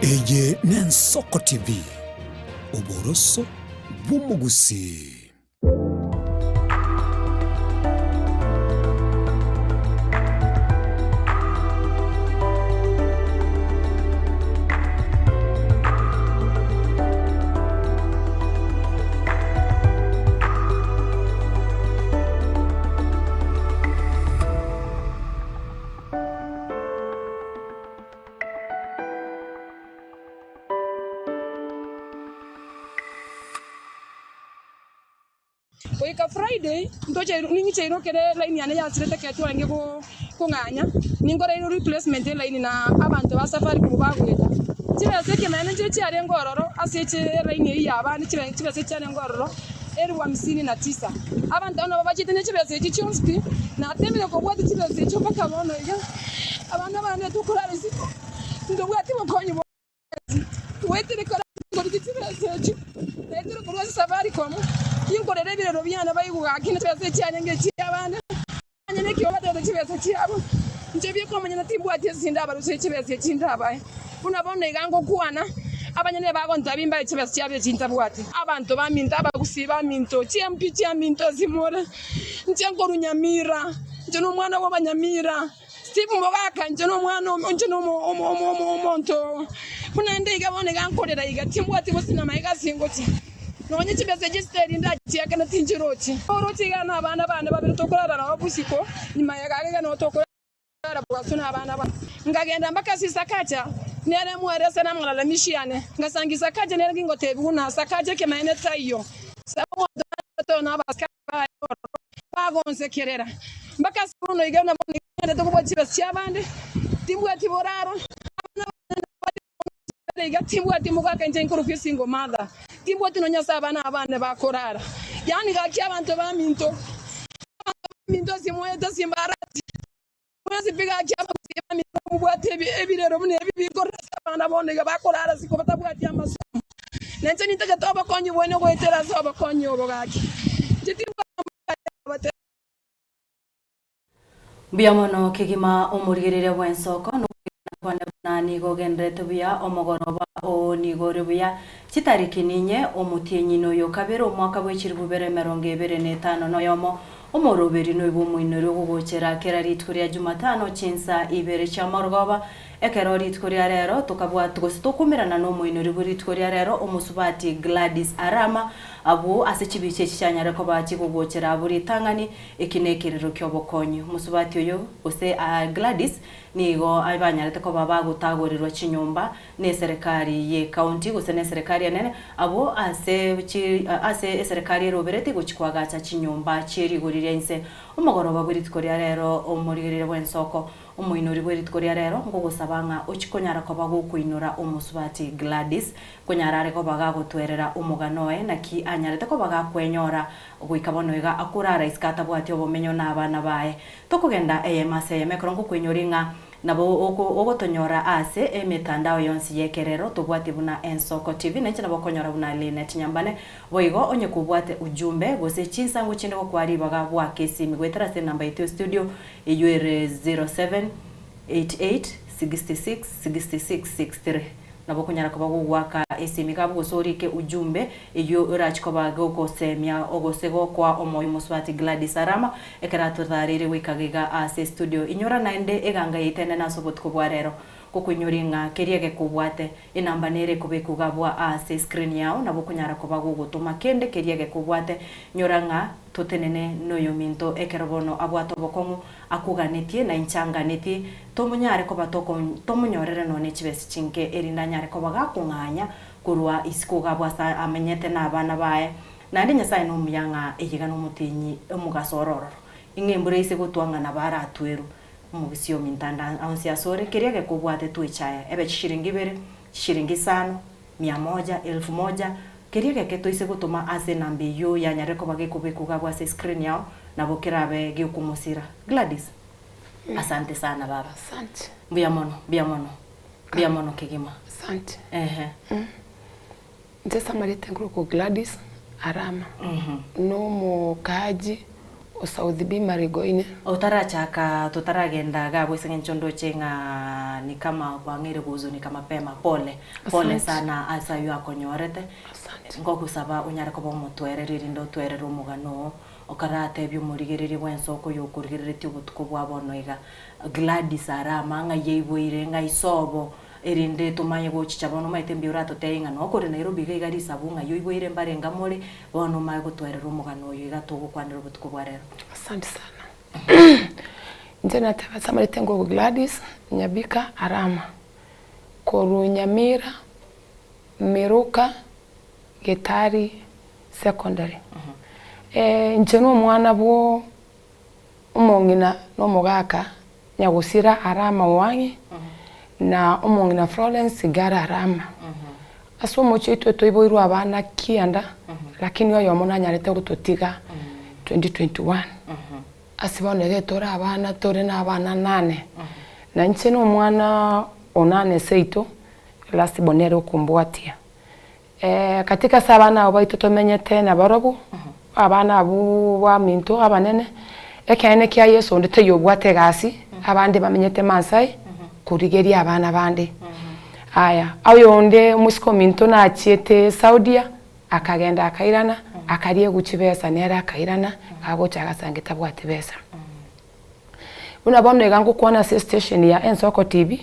Eye n'Ensoko TV, uboroso bw'umugusi. Oika Friday ndoje ningi chero kere line yana ya sirete ketu wange ko nganya ningora ino replacement line na abantu ba safari kubagweta chibe seke manager chi are ngororo aseche line ya abandi chibe seche are ngororo 59 abantu ono babachite ne chibe seche chonspi na temile ko bwati chibe seche paka bono ya abana bane tukurara siko ndo bwati mukonyi wetere kora ngori chibe seche netero ko safari komo yingorere birero byana bayiguga kine twese cyane ngeci abana nyene kiyo batete kibese cyabo nje biko manyana timbu atezi ndaba rushe kibese cyindaba unabone gango kuana abanyene bagonza bimba kibese cyabye cyintabwati abantu baminta bagusiba minto CMP minto zimora nje ngorunyamira nje no mwana w'abanyamira Steve Mugaka nje no mwana nje no monto unande igabone gankorera igatimbuati bosina mayiga singoti nonye kibese gisteri ndagiye kana tinjiroti oroti gana abana babiri tokorara na obusiko nyuma yagage no tokorara bwasuna abana ngagenda mpaka sisakacha nere mwerese na mwala mishiane ngasangisa kaje nere ngingotebi kuna sakaje ke maene tayo sabo to na baska bagonse kerera mpaka suno igana bone to kubo kibese cyabande timbwati boraro Timbuati Mugaka nje nkuru kwisingo mother Timbuati no nyasa abana bakorara yani gaki abantu baminto simweta simbarati mwezi biga kyaba baminto mubwate ebirero mune bikoresa abana bone bakorara siko batabwati amasomo nenze nitaka toba konyi bwene kwetera soba konyi obogaki Biamono kigima omurigirire bwensoko Kwana nigo gendreto bia omogoroba o nigore bia chitariki ninye omutienyi yo kabero omwaka bw'ekirubere 2025 no yomo omoroberi no ibumwinoro gugochera kera ritkuria Jumatano chinsa ibere cha morgoba ekero ritkuria rero tukabwa tukumirana no mwinoro ritkuria rero omusubati Gladys Arama abu asechibiche chichanyare ko bachi gugochera buri tangani ekinekerero kyobokonyo musubati oyo ose Gladys nigo abanyarete ko baba gutagorirwa chinyumba ne serikali ye county gose ne serikali yanene abo ase serikali roberete gochikwagacha chinyumba chiri gurirense umugoroba bw'itkoria rero omurigirire bw'ensoko umuinori bw'itkoria rero ngo gusabanga ochikonyara ko bagukuinura omusubati Gladys konyarare ko bagagotwerera umuganoe naki anyarete ko bagakwenyora gwikabonoiga akurara iskata bwati obomenyo n'abana bae tokugenda emase yemekrongo kwenyoringa nabo ogotonyora ase emitandao yonsi yekerero tubwate buna Ensoko TV neche nabo konyora buna Linet Nyambane boigo onye kubwate ujumbe gose chinsango chinde ko kwari baga bwa kesi migwetera se namba yetu studio eyure 0788666663 nabo konyara ko bagwaka esimi kabo sorike ujumbe iyo urachiko bago semia ogosego kwa omoyo muswati Gladys Arama ekarato tharire wikagiga ase studio inyora naende eganga yitene nasobot ko bwarero kukunyoringa keriege kubwate inamba nere kubekuga bwa ase screen yao nabo kunyara ko bago gutuma kende keriege kubwate nyoranga totenene noyo minto ekerobono abwato bokomu akuganetie na inchanganetie tomunyare ko batoko tomunyorere none chibesi chinke erinda nyare ko bagakunganya kurwa isikuga bwasa amenyete nabana bae nandi nyasaye no muyanga eyiga no mutinyi omugasororo ingembure ise gutwanga na bara atweru mugisio mintanda ansi asore keriege kubwate tuichaya ebe chishiringi bere chishiringi 5 100 1000 keriege keto ise gutuma ase nambe yo yanyare ko bagekubekuga bwase screen yao nabokirabe gikumusira Gladys asante sana baba asante biamono kigima asante Ndesa marete nguruko Gladys Arama no mukaji South B Marigoine. Utarachaka tutaragenda gabo isengenchondo chenga ni kama kwangire kuzuni kama pema pole sana asayo akonyorete ngokusaba unyara ko bomutwere ririndo twerera umugano okarate byumurigerere bwensoko yokurigere tyubutuko bwabonoiga Gladys arama nga yeiboire nga isobo erinde tumanye gochicha bono maite mbiurato teinga no kore Nairobi gari sabunga yoiboire mbarenga more bono maye gutwerera umugano yo igatugukwanira ubutuko bwarero. Asante sana. Njena tabasama litengo Gladys Nyabika arama koru Nyamira Miruka Getari secondary. Njeno mwana bo umongina no mugaka nyagusira arama wangi na umongina Florence gara arama. Aso mocho itu toiboiru abana kianda lakini yo yomona nyarete gutotiga 2021. Asibonege tora abana tore na abana 8. Na njeno mwana onane seito last bonero kumbwatia. Katika sabana abaito tomenyete na barobu abana abu wa minto abanene ekene kya Yesu ndete yobwate gasi abandi bamenyete Mansai kurigeri abana bandi aya ayonde musiko minto na achiete Saudia akagenda akairana akariye guchibesa nera akairana agocha gasangita bwate besa unabona gangu kuona station ya Ensoko TV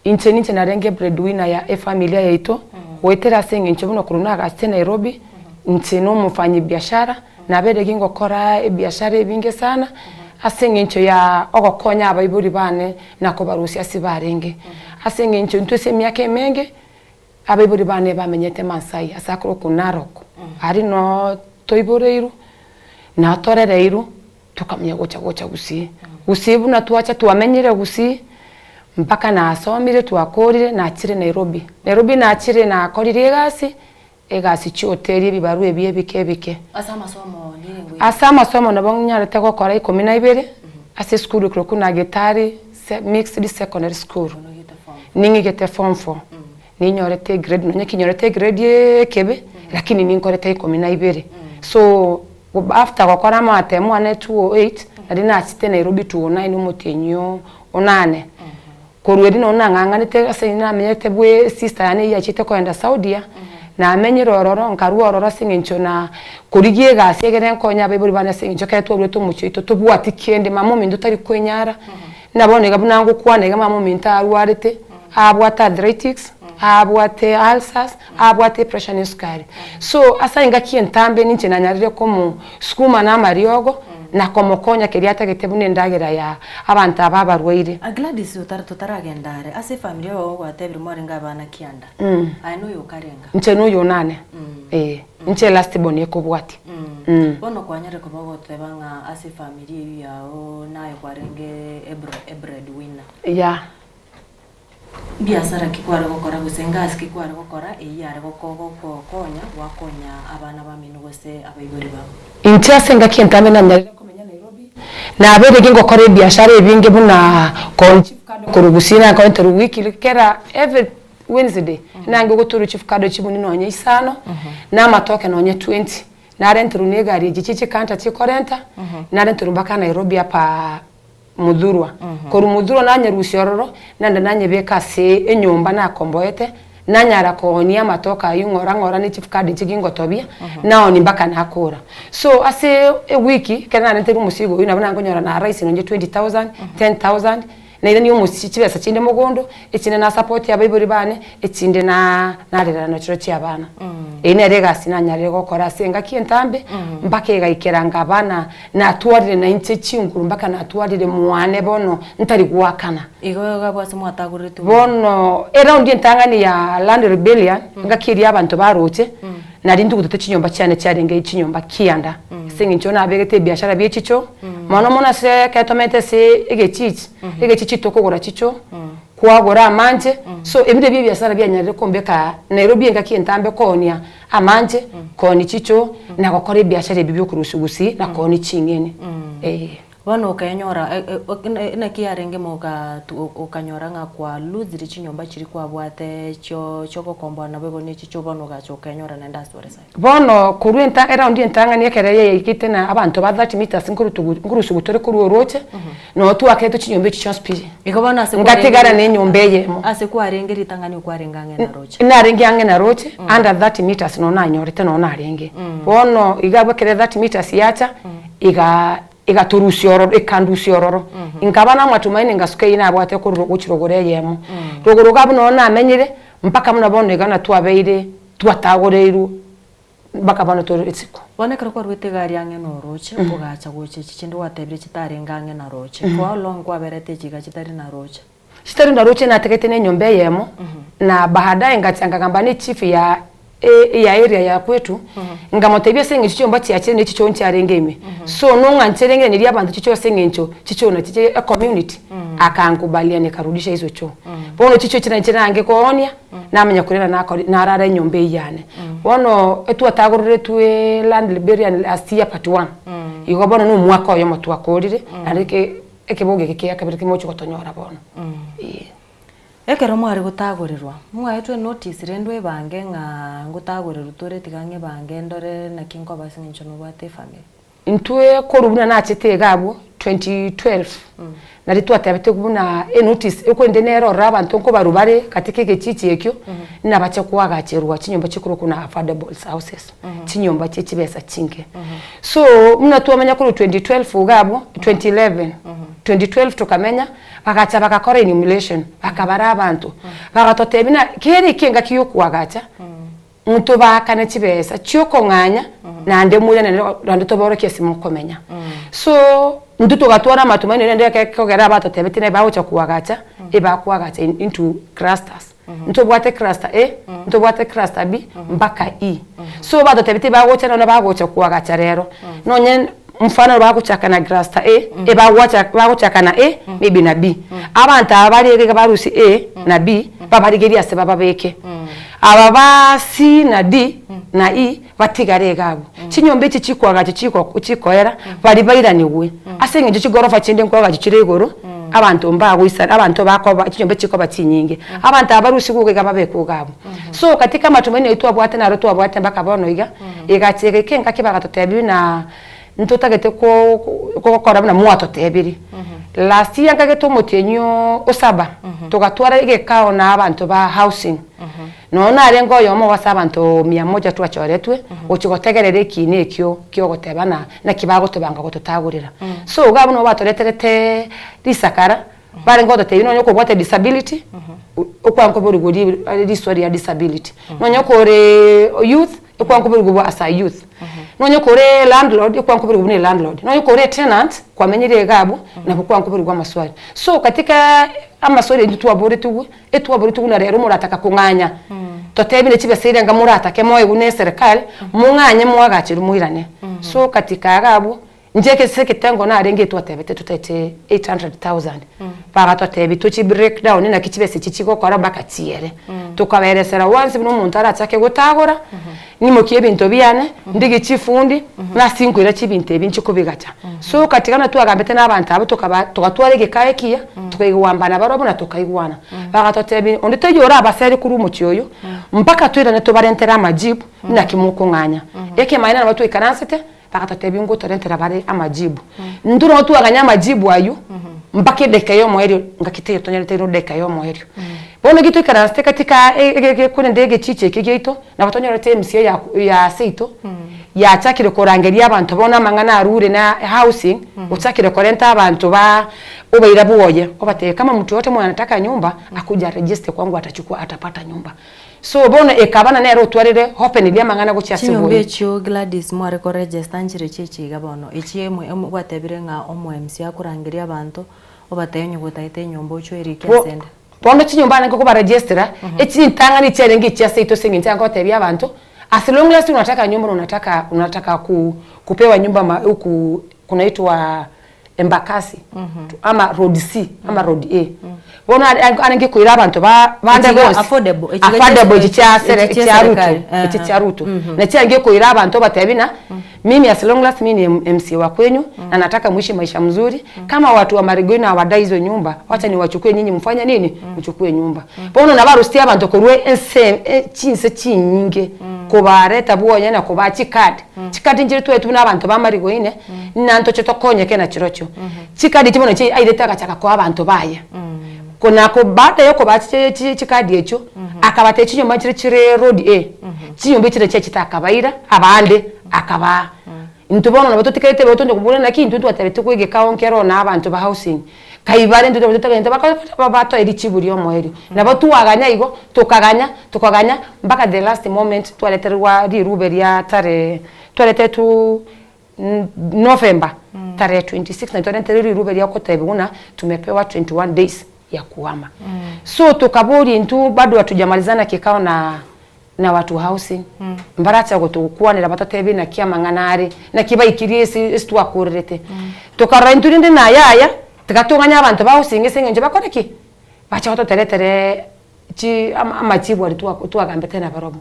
inche na renge breadwinner ya familia yetu wetera sengi nchobuno kuruna gachite Nairobi ntino mufanyi biashara na bere gingo kora biashara ebinge sana asengi ncho ya ogokonya abayiburi bane nako barusia sibarenge asengi ncho ntose myake menge abayiburi bane bamenyete Mansai asakro kunaroko ari no toiboreiru na torereiru tukamenya gocha gusi usibu na tuacha tuamenyere gusi mpaka na asomire tuakorire na achire Nairobi na achire na akorire egasi choteri bibaru ebiye bike asama somo nabo nyarete gukora 12 ase school kro kuna Getari mixed secondary school ningi gete form 4 ninyorete grade no nyekinyorete grade kebe lakini ninkorete 12 so after gukora mate mwana 208 adina achite Nairobi 209 umutenyo onane korwedi no nang'anganite ase namenyete bwe sister yane yachite kwenda Saudia na amenyero ororo nkaru ororo singincho na kurigie gasi egere nkonya bayiburi bana singincho kaeto bweto muchito tobwati kende mamo mindu tari kwenyara nabone gabunangu kwane ga mamo minta arwarete abwata arthritis abwate ulcers abwate pressure n'isukari so asa inga kientambe ninche na nyarire ko mu skuma na mariogo na komokonya keriata getebune ndagera ya abantu ababarwaire Gladys utaragendare ase familia wo gwatebire more ngabana kianda aino yo karenga nche no yo nane nche last bone ko bwati bono kwanyare ko bagotebanga ase familia yao nayo kwarenge breadwinner biasara kikwara gukora gusenga kikwara gukora eyare gokonya wakonya abana baminu gose abayibori babo incha senga kientambe na nyarire komenya Nairobi na abere gingo kore biashara ebinge buna konchi kurugusina ko entero wiki kera every Wednesday nange guturu chief kado chibuni nonye isano na matoke nonye 20 na rentero negari gichichi kanta chikorenta na rentero mbaka Nairobi apa mudhurwa koru mudhurwa nanye rusiororo nanda nanye beka se enyomba na komboete nanyara konia matoka yungora ni chief card chigingo tobia nao ni mbaka nakora so ase wiki kana nteru musigo ina bana ngonyora na rice nonje 20,000 10,000 na ile niyo musichibesa chinde mugondo echine na support ya bayiburi bane echinde na rera no chiro chi abana ine rega sinanyare gukora senga kientambe mbaka igaikiranga abana na tuarire na inche chinguru mbaka na tuarire muane bono ntari guakana igoga bwase mwataguritu bono around intangani ya land rebellion ngakiri abantu baroche nari ndugutete chinyomba cyane cyarenge chinyomba kianda sengi nchona abegete biashara byechicho mono mona se katomete se egechichi tokogora chicho kwagora amanje so ebide biashara byanyarire kombeka Nairobi ngakientambe konia amanje koni chicho na gukora biashara bibyo kurushugusi na koni chingene bono ukanyora na kiarenge moka ukanyora nga kwa luziri chinyomba chiri kwa bwate choko kombo na bebo ni chicho bono gacho ukanyora na ndasore sai bono kuruenta around entanga ni kereye ikite na abantu ba 30 meters nkuru subutore kuri oroche no tu aketo chinyombe chichospi ikobona se ngatigara ne nyombeye ase kwarenga ritangani kwarenga nge na roche na rengi ange na roche under 30 meters no na nyorite no na renge bono igabwe kere 30 meters yacha igaturusiororo ikandusiororo inkabana matumaini ngasuke ina abwate ko ruguchirogore yemo ruguruga buno na amenyire mpaka muna bono igana tuabeire tuatagoreiru baka bano to itsiko bonekera kwa rwetegari ange no roche ugacha goche chichinde watebire chitarenga ange na roche kwa long kwa berete chiga chitari na roche chitari na roche na tekete ne nyombe yemo na baadaye ngachanga kambani chief ya area ya kwetu ngamotebye senge chichomba chiachire ne chicho ncyarengeme so no ngancherenge ni abantu chicho sengencho chicho na chiche a community akankubalia nikarudisha hizo cho bono chicho chirange koonia namenya kurera na arara nyombe yane bono etu atagorore tuwe land liberian asia part 1 igo bono no mwaka oyo matu akorire arike ekeboge keke akabirike mocho kotonyora bono ekero mwari gutagorirwa mwaetwe notice rendwe bange nga gutagorirwa tore tigange bange ndore na kinko basincho no bwate family intwe korubuna na chete gabo 2012 nari twatabete kubuna notice ekwende nero rabantu nko barubare katike gechichi ekyo nabache kuwagacherwa chinyomba chikuru kuna affordable houses chinyomba chechibesa chinke so muna tuamenya kuri 2012 gabo 2012 tukamenya bagacha bagakora enumeration bakabara abantu bagatotebina keri kenga kiyo kuwagacha muntu bakane chibesa cyoko nganya nande muyane rando toboro kesi mukomenya so nduto gatwara matumaini nende kekogera batotebete ne bawo chakuwagacha ebakuwagacha into clusters nto bwate cluster A nto bwate cluster B mpaka E so batotebete bawo chana na bawo chakuwagacha rero nonye mfano bakuchaka na cluster A bakuchaka na A maybe na B abantu abarege barusi A na B babarigeria se bababeke ababa C na D na E batigare gabo chinyombe chichikwaga chikoera bari bairaniwe asenge chigorofa chinde nkwaga chiregoro abantu mbagwisa abantu bakoba chinyombe chikoba chinyinge abantu abarusi kugega babeko gabo so katika matumaini yetu abwate na roto abwate mbaka bono igachege kenga kibaga totebi na ntotagete ko kora na mwato tebiri last year ngageto motenyo osaba tugatwara igekao na abantu ba housing no na rengo yomo wasabantu 100 twachoretwe uchigotegerere kine kyo gotebana na kibago tobanga gototagurira so gabo no batoreterete risakara barengo dote no nyoko bwate disability ukwanko buruguri story ya disability no nyoko re youth ukwanko buruguri as a youth no nyoko re landlord ukwanko buruguri landlord no nyoko re tenant kwa menyire gabo na ukwanko burugwa maswali so katika amasori ntuwabore tugu na rero murataka kunganya totebine chibesire nga muratake moye gune serikali munganye mwagachira muhirane so katika gabo njeke sekitengo na renge twatebete tutete 800,000 para totebi tuchi breakdown na kichibese chichiko kora bakachiere tukaberesera once bino muntu arachake gutagora nimo kiebinto byane ndigi chifundi na sinkwira chibinte binchi kubigacha so katika na twagambete n'abantu abo tukatware gikaye kiya tukayigwambana barobo na tukayigwana bagatotebi onditejora abaseri kuri umucyoyo mpaka twirane tubarentera amajibu na kimukunganya eke maina na watu ikaransete bakatotebi ngo torentera bare amajibu nduro twaganya amajibu ayo mpaka deka yo moerio ngakite tonyerete no deka yo moerio bono gitu ikaransete katika kune ndege chiche kigeito na batonyerete MCA ya seito ya chakire korangeria abantu bona mangana arure na housing uchakire korenta abantu ba ubaira buoye obate kama mtu yote mwana anataka nyumba akuja register kwangu atachukua atapata nyumba so bono ekabana nero twarire open ilia mangana gucha sibo chinyombe chyo Gladys mware ko register njire chichi gabono echiemwe bwatebire nga omo MC akurangeria abantu obate nyugo taite nyombo cyo erike asende bono chinyomba nko kuba register echintanga ni cherenge chia seito singinja ngo tebia abantu as long as unataka nyumba unataka kupewa nyumba huku kunaitwa Embakasi ama road C ama road A bona anenge kuira abantu bande bose affordable ichicharuto na chiange kuira abantu batebina mimi as long as mimi ni MC wa kwenyu na nataka muishi maisha mzuri kama watu wa Marigoi na wadai hizo nyumba wacha niwachukue nyinyi mfanye nini mchukue nyumba bona na barustia abantu kurwe chinse chinyinge kubareta buonye na kubachi chikadi njiri twetu n'abantu ba Marigoi ne nanto chitokonye kena chirocho chikadi timono chi aidetaka chaka kwa abantu baye kuna ko bata yo ko bachi chikadi echo akabate chinyumba chire road chinyumba chire chitakabaira abande akaba ntubona nabato tikete botonde kubona nakintu twatarete kwege kaonkero na abantu ba housing kaibare ntuto tutagenda bato eri chiburi omoeri nabatu waganya igo tukaganya mpaka the last moment twaleterwa riruberia tare twaletetu November tarehe 26 na twaleterwa riruberia ko tebuna tumepewa 21 days ya kuhama so tukaburi ntu bado hatujamalizana kikao na watu housing mbaratsa gotukua ni labato tebi na kia manganari na kiba ikirie isi akurete tukara nturinde na yaya tukatunganya abantu ba housing nje bakoreki bacha hoto tere chi amachibu ali tuagambete na barobo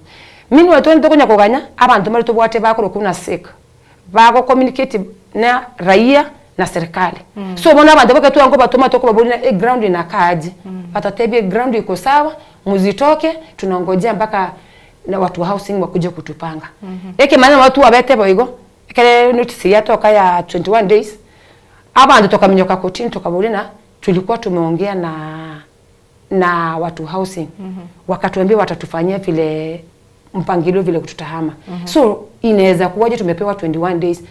mini watu ntokonya kuganya abantu mali tubwate bakoro kuna sick bako communicate na raia na serikali so bona abantu bakatu ngo batoma toko babuli na ground na kaji batatebi ground iko sawa muzitoke tunangojea mpaka na watu housing wakuje kutupanga yake maana watu wabete boigo kale notice ya toka ya 21 days abantu tokamnyoka kotini tukabulina tulikuwa tumeongea na watu housing wakatuambia watatufanyia vile mpangilio vile kututahama so inaweza kuwaje tumepewa 21 days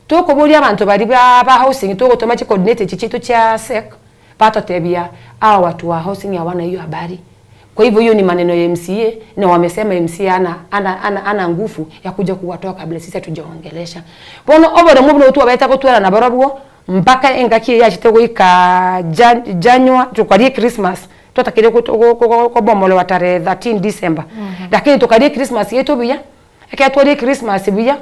toko buli abantu bali ba housing toko tomachi coordinate chichitu cha sec pato tebia au watu wa housing hawana hiyo habari. Kwa hivyo hiyo ni maneno ya MCA na wamesema MCA ana nguvu ya kuja kuwatoa kabla sisi tujaongelesha. Bono obore mubno utu abeta kutwala na barabuo mpaka engaki ya chitego ika January tukadie Christmas. Tutakire ko bomolo wa tarehe 13 December. Lakini tukadie Christmas yetu biya. Akatwali Christmas biya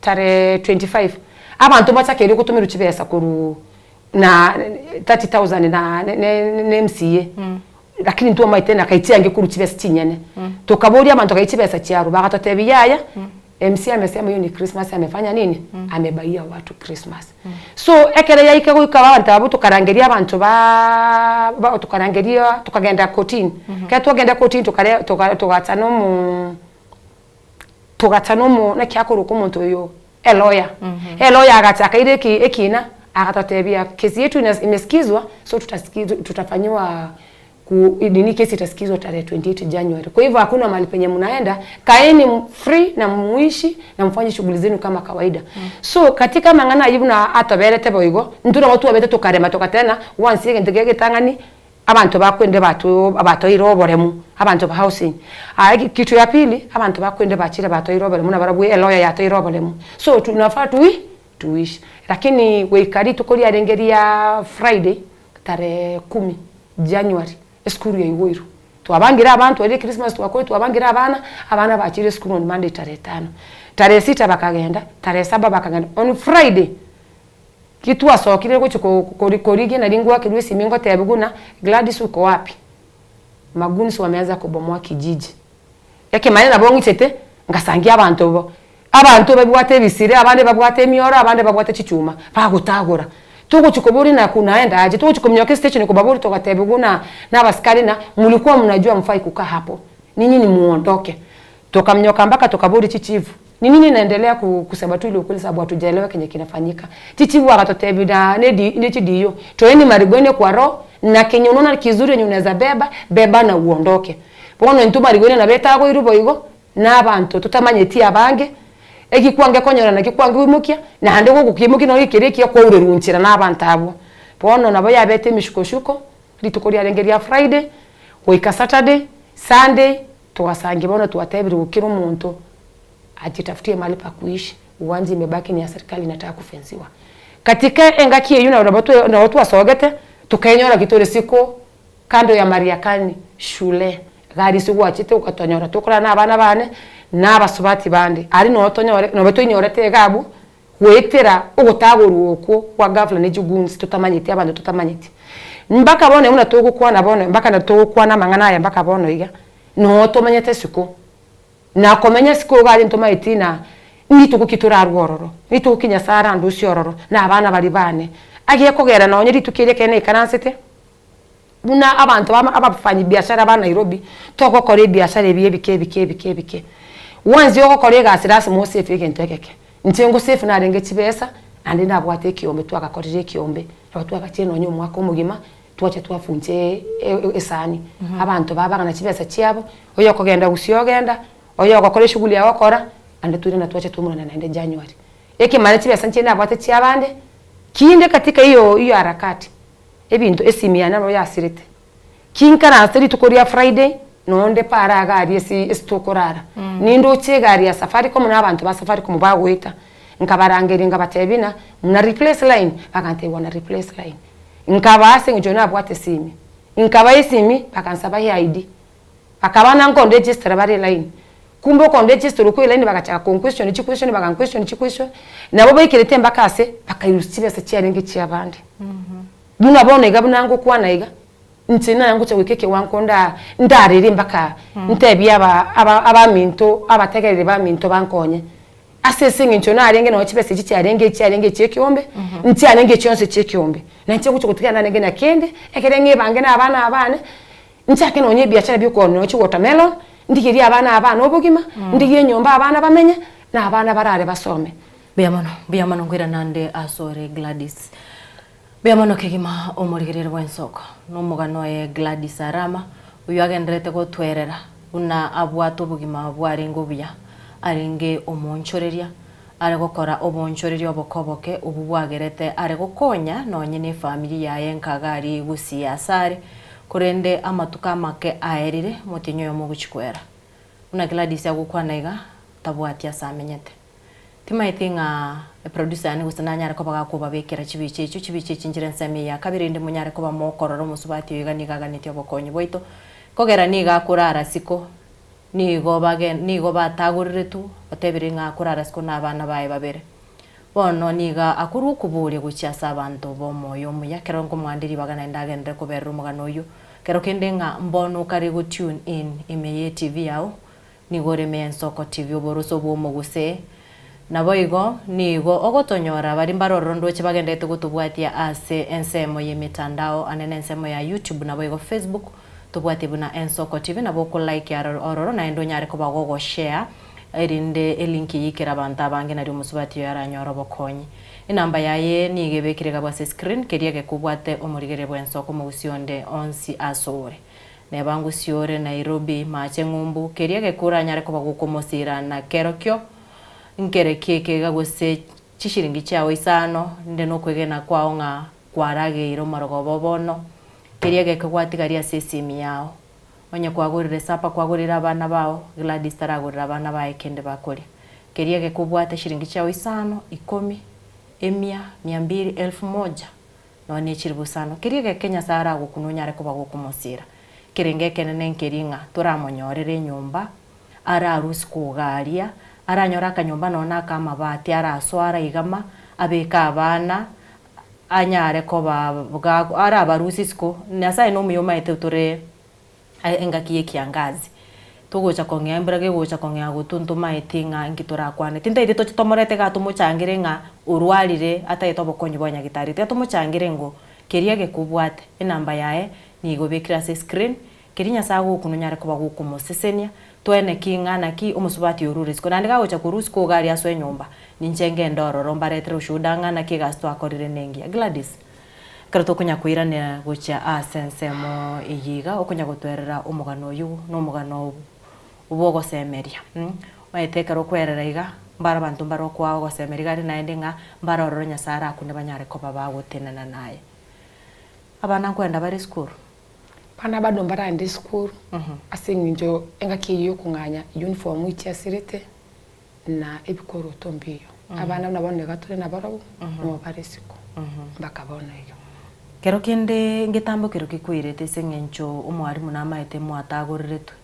tarehe 25. Abantu batakire kutumira chibesa kuru na 30,000 na MCA. Lakini ntuwa maitena kaitia ngekuru chibesa chinyene tukabori abantu kaichibesa chiaru bagatotebi yaya MC amesema hiyo ni Christmas amefanya nini amebaia watu Christmas so ekere yaike ko abantu abo tukarangeria abantu ba tukarangeria tukagenda kotini katwagenda kotini tugatanomu na kyakuru ko muntu yo eloya agataka ile ekina agatotebia kesi yetu imesikizwa so tutafanywa nini kesi itasikizwa tarehe 28 January. Kwa hivyo hakuna mahali penye mnaenda, kaeni free na muishi na mfanye shughuli zenu kama kawaida. So katika mangana yibu na atobelete boigo, ntuna watu wabete tukarema tokatena, once again tegege tangani abantu bakwende bato iroboremu, abantu ba housing. Kitu ya pili, abantu bakwende bachire bato iroboremu na barabu eloya ya to iroboremu. So tunafaa tuishi. Lakini weikari tukori arengeria Friday tarehe 10 January. Eskuru ya Iwoiru. Tuwabangira abantu wali Christmas tuwakoi tuwabangira abana bachire skuru on Monday tarehe 5. Tarehe 6 bakagenda, tarehe 7 bakagenda. On Friday kitu asokire ko korige na lingwa kidwe simingo tebuguna Gladys uko wapi? Magunzi wameanza kubomoa kijiji. Yake manena bongi chete ngasangia abantu babwate bisire abande babwate miora abande babwate chichuma bagutagura. Tuko chikoburi na kunaenda aje tuko chikomnyoke station ko baburi tokatebuguna na baskari na mulikuwa mnajua mfai kukaa hapo ninyi ni muondoke tokamnyoka mpaka tokaburi chichivu nini naendelea kusema tu ile ukuli sababu hatujaelewa kenye kinafanyika chichivu akatotebida ne chidiyo toeni Marigoi kwa ro na kenye unaona kizuri yenye unaweza beba na uondoke bono ntu Marigoi na beta ko irubo igo na abantu tutamanyeti abange ekikwange konyora na kikwange wimukia na hande go kukimuki no ikiriki ko urerunchira n'abantu abo bono nabo yabete mishukoshuko litukori arengeria Friday kuika Saturday Sunday tuwasange bono tuwatebiri ukiro umuntu ajitafutie mahali pa kuishi uwanzi imebaki ni ya serikali inataka kufenziwa katika engaki yeyu na watu wasogete tukaenyora kitore siko kando ya Mariakani shule gari siku achite ukatonyora tukora na abana bane n'abasubati bande ari no beto inyorete gabu wetera ugutaguru uko kwa gavana nejugunzi tutamanyiti abantu tutamanyiti mbaka bone una tugukwana bone mbaka na tugukwana mangana ya mbaka bono iga no tomanyete siko na komenya siko gali ntomaitina ni tugukitura rwororo ni tugukinya sara nduci ororo na abana bari bane agiye kugera no nyiri tukire kene ikanansete buna abantu abafanyi biashara ba Nairobi togokore biashara ebiye bike wanzi yogokore gasirasi mo safe kentekeke ntengo safe na renge kibesa andi nabwate kiombe twagakorije kiombe twatwagatie no nyumwa ko mugima twache twafunje esani abantu babaga na kibesa cyabo oyo kugenda gusiyogenda oyo gukora shughuli ya wakora ande turi na twache tumuna na ende January eke mara kibesa nche nabwate cyabande kinde katika hiyo harakati ebintu esimiana no yasirete kinkara asteri tukoria Friday nonde para gari esitokorara nindo chegari ya Safaricom n'abantu ba Safaricom bagwita nkabarangeri ngabatebina muna replace line bakante wana replace line nkabase njona bwate simi nkaba isimi bakansaba ID bakabana ngo register bari line kumbe ko register ko line bagachaka question question nabo bayikirete mbakase bakayirusibese cyarenge cyabandi muna bone gabunango kwana iga ntina yangu cyo wikeke wankonda ndarire mbaka ntebi aba minto abategerere ba minto bankonye asesinga ncho narenge no kibese cyarenge cyekiombe nti arenge cyonse cyekiombe na nche gucyo gutigana nenge na kende ekerenge bange na abana nchake no nye biashara byuko no chi watermelon ndigiri abana obugima ndigiye nyomba abana bamenye na abana barare basome biyamano ngwira nande asore Gladys biyamano kegima omorigirira wensoko no mugano ye Gladys Arama uyu agendrete ko twerera una abwato bugima bwari ngobuya arenge omonchoreria ari gukora obonchoreria obokoboke ubu bwagerete ari gukonya no nyine family yaye nkagari gusiyasare kurende amatuka make aerire mutinyo yo muguchikwera una Gladys agukwanaiga tabwati asamenyete timaitinga producer ani gusana ko bagakuba bekera chibiche njire nsemi ya kabiri ndi munyare ko bamokororo musubati yiganigaga nityo bokonye boito kogera niga kurara siko nigo batagurire tu otebire nga kurara siko nabana baye babere bono niga akuru kuburi gucyasa abantu bo moyo muyakero ngo mwandiri bagana ndagende ko berru mugano uyu kero kende nga mbono kari go tune in imeye TV yao nigore Ensoko TV oboroso bo moguse naboigo nigo ogotonyora bari mbaroro ndoche bagendete gutubwatia ase ensemo yemitandao anene ensemo ya YouTube naboigo Facebook tubwati buna Ensoko TV nabo ko like ya ororo na endo nyare ko bagogo share erinde elinki yikira abantu abange nari musubati yaranyoro bokonyi inamba yaye nigebekire gabwa screen keriege kubwate omurigere bwensoko mu gusionde onsi asore ne bangu siore Nairobi mache ngumbu keriege kuranyare ko bagukomosira na kerokyo nkere keke gagose chishiringi cyawe isano nde no kwegena kwao nga kwarage iro marogobo bono keriege kwatigaria sesimi yao onye kwagurire sapa kwagurira abana bao Gladys taragurira abana bae kende bakori keriege kubwate shiringi cyawe isano 10 100 200 1000 no ne chiribusano keriege Kenya sara gukununyare ko bagukumosira kerenge kenene nkeringa turamonyorere nyumba ara arusi kugaria aranyora kanyumba nona kama bati araswara igama abeka abana anyare ko babwa ara barusi siko nasa ino muyoma etutore engakiye kiangazi tugocha kongembra ge gocha kongya gutuntu maitinga ngitora kwane tinda ite to tomorete ga tumuchangire nga urwalire ata itobokonyi bonya gitari te tumuchangire ngo keriege kubwate enamba yae ni gobekira screen kirinya sago kununyare ko bagukumosesenia twene kingana ki umusubati ururisiko nandiga gocha kurusiko gari aswe nyumba ninchenge ndoro rombaretre ushudanga na kigasto akorire nengi Gladys karato kunya kuirane gocha asensemo iyiga okunya gutwerera umugano uyu no mugano ubogo semeria maiteka rokwerera iga mbara bantu mbaro kwa go semeria gari naende nga mbara oronya sara akune banyare ko baba gotenana naye abana kwenda bari school pana bado mbara ndi school asinginjo engakiyo kunganya uniform icyasirete na ebikoro tombiyo abana nabone gatore nabaro no bari siko bakabona iyo kero kende ngetambo kero kikwirete sengencho umwarimu namaite mwatagorire tu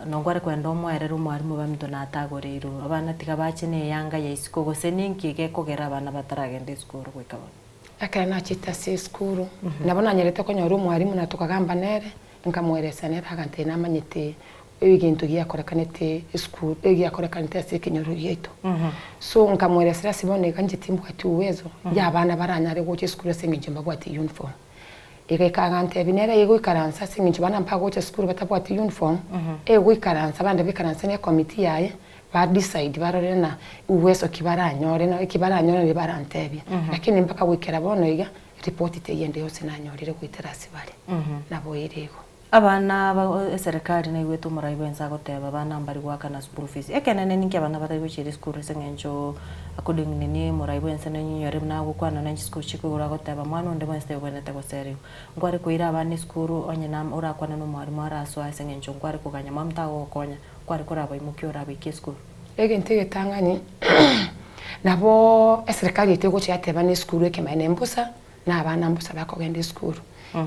nongware kwenda umwerera umwarimu bamito natagoriro abana tika bacene yanga ya isiko gose ninki ge kogera abana bataragende school kwekaba akana chita si skuru nabona nyerete ko nyoro mwarimu na tukagamba nere nkamweresa nere agante namanyete ebigintu giakorekanete skuru giakorekanete sekinyoro yeto so nkamweresa sibone kanjitimbwa ati uwezo yabana baranyare goche skuru senginje mbagwati uniform ikagante binere yego ikaransa senginje bana mpagoche skuru batabwati uniform ego ikaransa bande bikaransa ne committee yaye ba decide barorena uwezo kibaranyore na kibaranyore ne barantebye lakini mpaka wikera bono iga report iteyende yose nanyorire kwiterasi bari nabo irego abana ba serikali na iwetu muraibenza goteba bana mbari gwaka na school fees ekenene ninki abana batayuchire school sengenjo according nini muraibenza nanyore na gukwana na school chikugura goteba mwana onde mwenste bwenete go serio ngwari kuira abana school onye na urakwana no mwarimu araswa sengenjo ngwari kuganya mamta gokonya kwari kuraba imukyo rabike school egente getangani nabo serikali itego cyateba ne school ekemane mbusa na abana mbusa bakogende school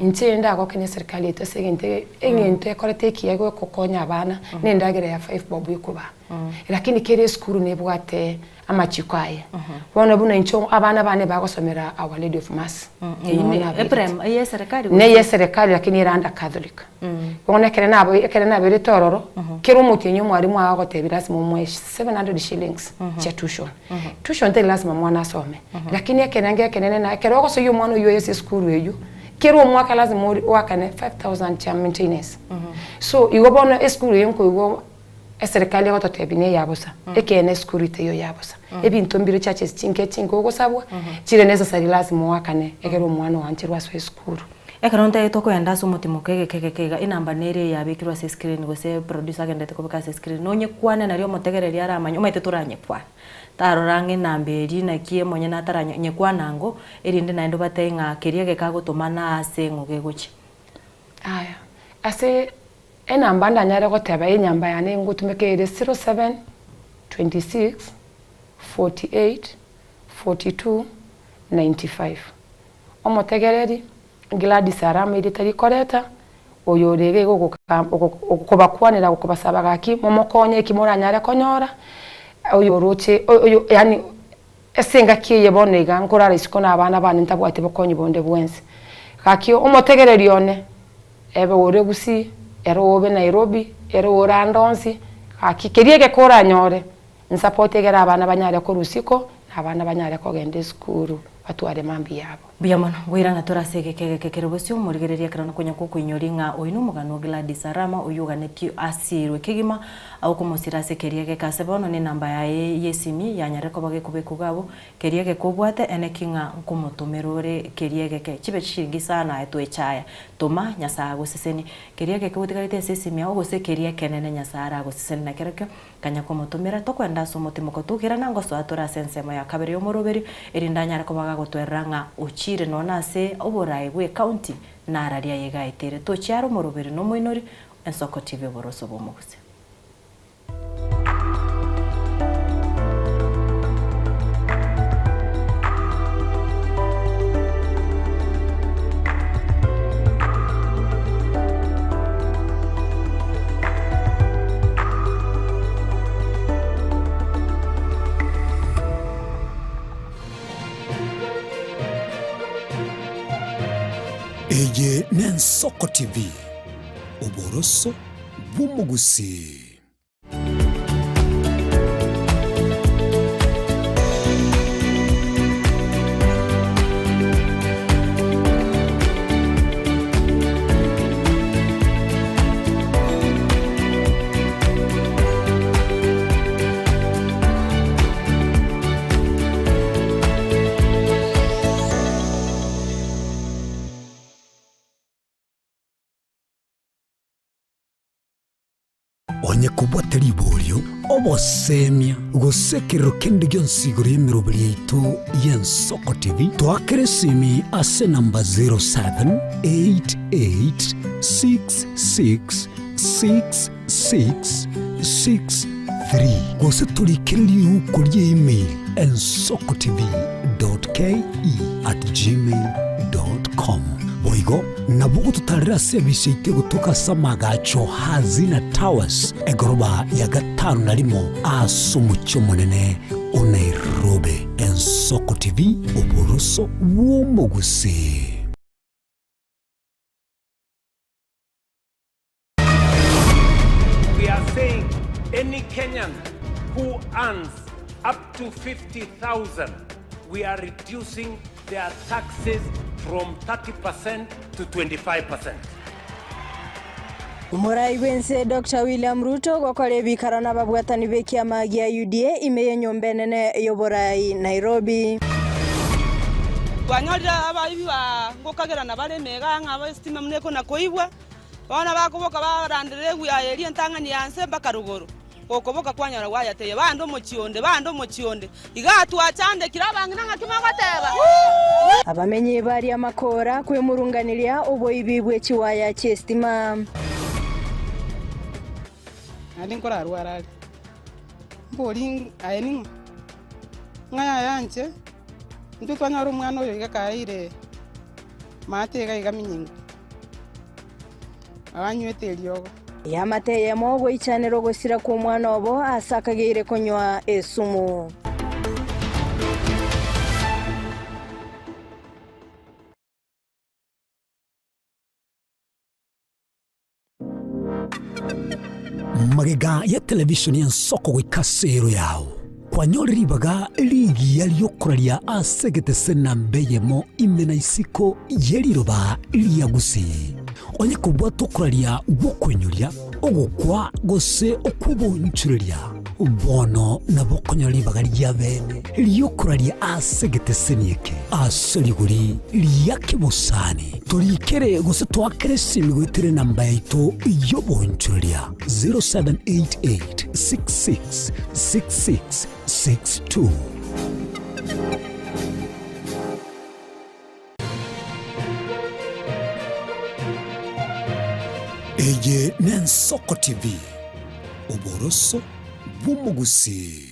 intenda ko kene serikali itosegente engente korete kiyago kokonya abana nendagere ya 5 bobu ikuba lakini kere school ne bwate amachikwaye bona buna incho abana bane bagosomera Our Lady of Mass eprem ye serikali ne ye serikali lakini iranda catholic bona kere nabo ritororo kero mutenyo mwarimu agotebirasi mu 700 shillings cha tuition te lazima mwana asome lakini kenene na kero goso yu mwana yu yesi school eyu kero mwaka lazima wakane 5000 cha maintenance so igobona school yenko igo serikali yagototebine yabusa ekene school iteyo yabusa ebintu mbiri churches chinke ogosabwa chire necessary lazima wakane ekero mwana wanchirwa so school ekaronte toko enda sumutimo kega inamba nere yabikirwa se screen gose producer agendete kubika se screen nonye kwana nario motegereria aramanyo umaite turanye kwa tarorange namberi na kie monye nataranye nyekwana ngo erinde naendo batenga keriege kagotomana ase ngogegochi aya ase enamba ndanyare goteba enyamba yane ngutumekere 07 26 48 42 95 omotegereri Gladys Arama iditari koreta oyorege okubakwanira okubasaba gaki momokonye kimuranyare konyora oyoroche oyo yani esenga kiye bonega nkorara isiko nabana bane ntabwate bokonye bonde bwense gaki omotegereri one ebe oregusi erobe Nairobi ero Ndonsi gaki keriege koranyore nsupportegera abana banyare ko rusiko abana banyare ko gende skuru batware mambi yabo biyamano gwirana turasege kekerobosyo murigereria karano konya ko kunyoringa oyinu mugano Gladys Arama uyuganetio asirwe kigima au kumosirase keriege kasebono ni namba ya yesimi yanyare ko bage kubeko gabo keriege kobwate enekinga nkumotomerore keriege ke chibe chirigi sana etwechaya toma nyasa goseseni keriege kubutigarite sesimi au gose keriege kenene nyasara goseseni na kerekyo kanya komotomera tokwenda somotimo tukira nango so atura sensemo ya kabere yo moroberi erindanyare ko baga gotweranga uchire nona se oborai bwe county na araria yegaitere to chiaro moroberi no moinori Ensoko TV boroso bomuguse Eye Ensoko TV oboroso bumugusi. Onye kubwateri ibolyo obosemia gusekero kende gyonsigoro yemiroberi yaitu y'Ensoko TV twakere simi ase namba 0788666663 gose tulikiriri uko email ensokotv.ke@gmail.com boigo nabugo tutarira service itego tukasamaga hazina towers egoroba ya 5 narimo asumucyo munene Nairobi. Ensoko TV oboroso bw'omugusi. We are saying any Kenyan who earns up to 50,000, we are reducing their taxes from 30% to 25%. Umurai wense Dr. William Ruto gokore bikarana babwatani bekia magia UDA imeye nyombe nene yoborai Nairobi. Twanyolira abayibi ba ngokagera na bare mega nga abastima muneko na koibwa bana bakuboka barandire guya eri entangani yanse bakarugoro okoboka kwanyara wayateye bando mochionde igatwa chande kirabangina ngakimagoteba abamenye bari amakora kwemurunganiria oboyibi bwechiwaya chestima. Alinkora arwarari mbori ayeni ngaya yanje ndu twanyara umwana oyo igakaire matega igaminyingo abanywete eliogo yamateye mogo ichanero gosira ku mwana obo asakagire konywa esumu. Magega ya televishoni Ensoko gwikasero yao kwanyoliribaga ligi yaliyokuralia asegete sena mbeyemo imena isiko yeliroba liyagusi onye kubwa tokuralia gukwenyulia ogukwa gose okubonchuria bono na bokonyolibaga lyabene liyokuralia asegete senieke aseliguri liyakibusani tulikere gose twakere simigwitire namba yaito yobonchuria 0788666662. Eye n'Ensoko TV oboroso bw'omugusi.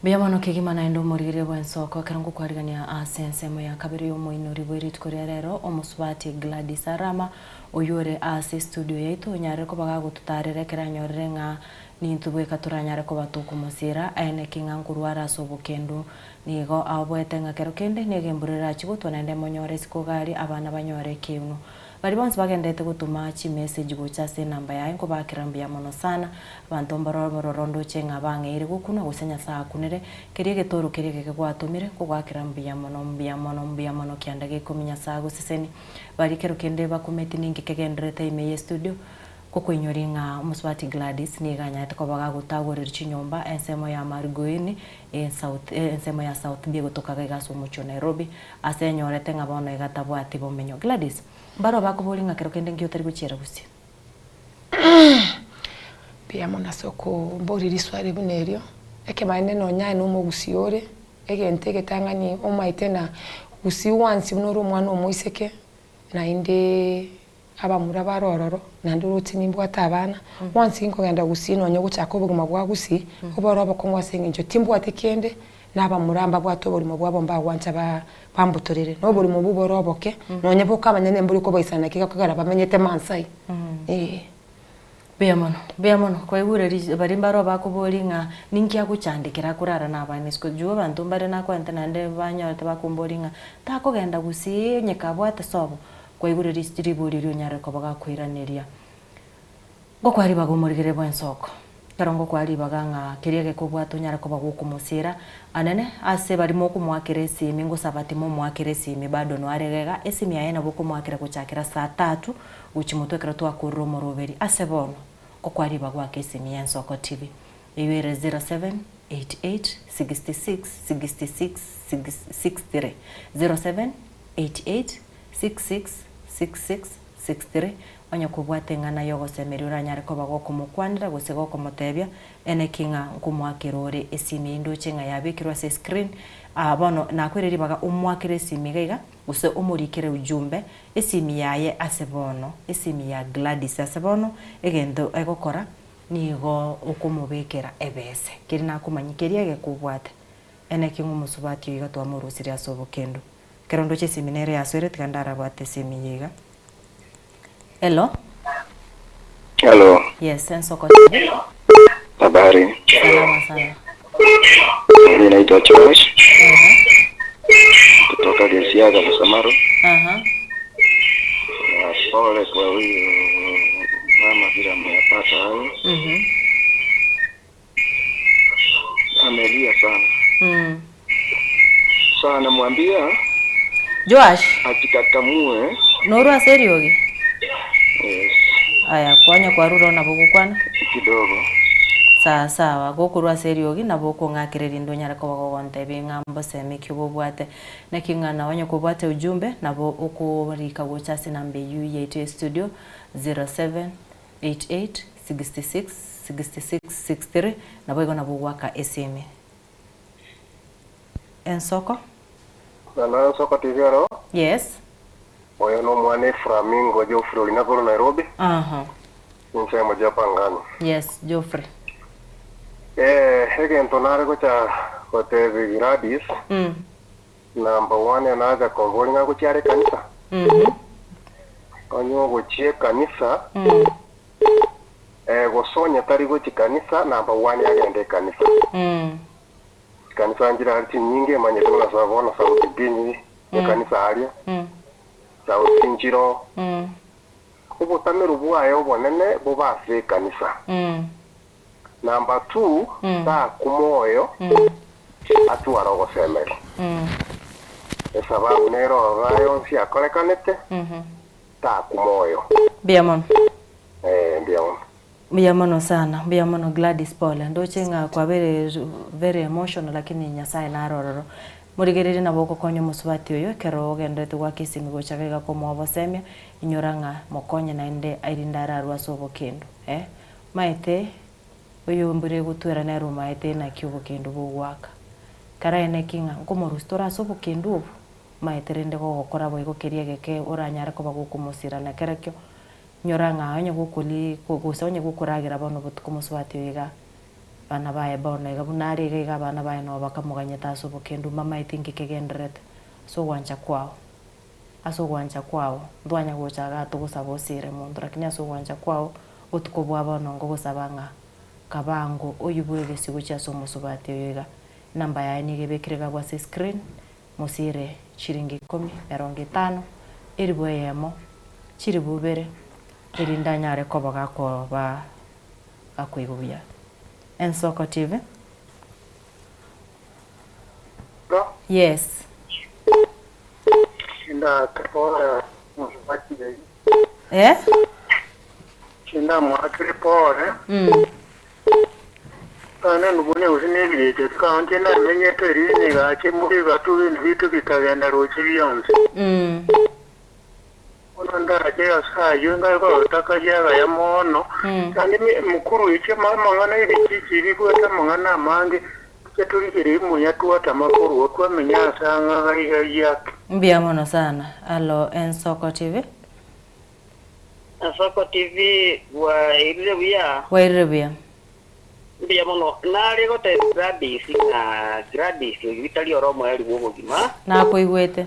Biyamano kigima na endo murigire bwensoko karangu kwarigania asensemo ya kabiri yo moinori bweritko rero omusubati Gladys Arama oyore ase studio yetu nyare ko baga gututarire keranyorere nga nintubwe katuranyare ko batuku musira ene kingankurwara sobukendo nigo abwete nga kero kende negemburira chibuto nende monyore sikogari abana banyore kiuno bari bonse bagendete gutuma chi message gucha se namba yae ko bakirambia mono sana bantu mbororondo chenga bangeire gukuna gusenya saa kunere kerige toro kerige gwatumire ko gwakirambia mono kiandage kominya saa guseseni bari kero kende bakumeti ningi kegendrete ime studio ko kwenyoringa muswati Gladys ni ganyate ko baga gutagorira chinyomba ensemo ya Margoini ensemo ya South Biego tokaga gaso mucho Nairobi asenyorete ngabona igatabwati bomenyo Gladys baro bakubolinga kero kende ngiyotari guchira gusi pia mona soko mboriri sware bunerio eke maine no nyane no mugusiore ege ntege tangani omaitena gusi wansi unoro mwana omoiseke na inde abamura barororo nanduro tinimbwa tabana wansi ngogenda gusino nyo guchako buguma bwa gusi oboro bakongwa senginjo timbwa tekende nabamuramba bwatobori bwabo mbagwanca bambutorere no buri mu buboroboke nonye boka abanyene mburi ko bayisana kika kagara bamenyete mansai beamono kwa ibure bari mbaro bakubolinga ninki yakuchandikira kurara nabanisiko juo bantu mbare nakwenta nande banyote bakumbolinga takogenda gusi nyeka bwate sobo kwa ibure riburi nyare ko bagakwiraniria gokwari bagumurigire bwensoko karongo kwari baganga kiriege kubwatu nyara ko bagukumusira anene ase bari mo kumwakira esimi ngo sabati mo mwakira esimi bado no aregega esimi ayena boko mwakira kuchakira saa 3 uchimutwekera twa kurumo roberi ase bono ko kwari bagwake esimi Ensoko TV iwere 0788666663 0788666663 onye kubwate ngana yogo semeri uranyare koba goko mukwanira gose goko motebia ene kinga nkumwakirore esimi ndoche nga yabikirwa se screen bono nakwereri baga umwakire esimi gaiga gose umurikire ujumbe esimi yaye asebono esimi ya Gladys asebono egendo egokora nigo ukumubekera ebese kiri nakumanyikeria gekubwate ene kingu musubati yiga twamurusiri asobokendo kerondo che seminari aswere tikandara bwate semi yiga. Hello. Hello. Yes, Ensoko. Habari. Salama sana. Mimi naitwa Josh. Kutoka Gesiaga Msamaru. Pole kwa huyu mama bila mmepata hayo. Amelia sana. Sana mwambia Josh. Akikakamue. Noru aserioge. Yes. Aya kwanya kwa ruro na bugukwana kidogo. Sawa gokurwa seriogi na boko ngakireri ndonyara ko bagonte bingambo semi kyubobwate na kingana wanya kubwate ujumbe nabo ukurika gochasi nambe yu yetu studio 0788666663 nabo igona bugwaka esemi Ensoko. Na Soko TV. Yes. Oyo no mwane Flamingo Geoffrey linakoro Nairobi. Nse moja pangano. Yes, Geoffrey. Hege ntonare gocha hotel Gladys. Number 1 anaga kongolinga gochare kanisa. Onyo gochie kanisa. Gosonya tari gochi kanisa number 1 yagende kanisa. Kanisa njira hati nyingi manyetona savona sauti dini ya kanisa halia. Sauti njiro. Ubo tameru buayo bonene bubase kanisa. Number 2 ta kumoyo atu arogo semeri. Sababu nero rayo si akolekanete. Ta kumoyo. Biamon. Biamon. Biamono sana, biamono Gladys Paul. Ndochenga kwa very emotional lakini nyasaye narororo. Murigerere na boko konyo musubati oyo kero gendete gwa kisimi gochagega ko mwabosemia inyoranga mokonye na ende airindara rwasobo kendo maite oyo mbure gutwera na ruma ite na kyubo kendo bugwaka karaene kinga ngomo rustora sobo kendo maite rende go gukora bo igokeria geke uranyara ko bagukumusira na kerekyo nyoranga onye gukuli gusonye gukuragira bono butuko musubati oyiga bana bae bona igabunari iga bana bae no bakamuganya taso bokendo mama itingi kegendrete so wancha kwao aso wancha kwao ndwanya gochaga tugusabosire mundu lakini aso wancha kwao utukobwa bono ngo gusabanga kabango oyubure gesigo cha somo subati yiga namba ya ni gebekirega gwa screen musire chiringi 10 5 iriboyemo chiribubere irindanyare ko bagako ba akwigubuya Ensoko TV. Yes. Shinda kapora musubati dei. Shinda mwakire pore. Kana nubune usinebire tekante na menye terine gache muri batu bintu bitagenda rochi yonse. Onanda aje asayo ngako takajaga ya mono. Kandi mukuru iche mangana ibiki bikueta mangana mange chetulire munya tuata makuru okwamenya sanga gari yake. Mbiamono sana. Alo Ensoko TV. Ensoko TV wa Irebia. Wa Irebia. Mbiamono nari gote Gladys vitali oromo yali bogima. Na koigwete.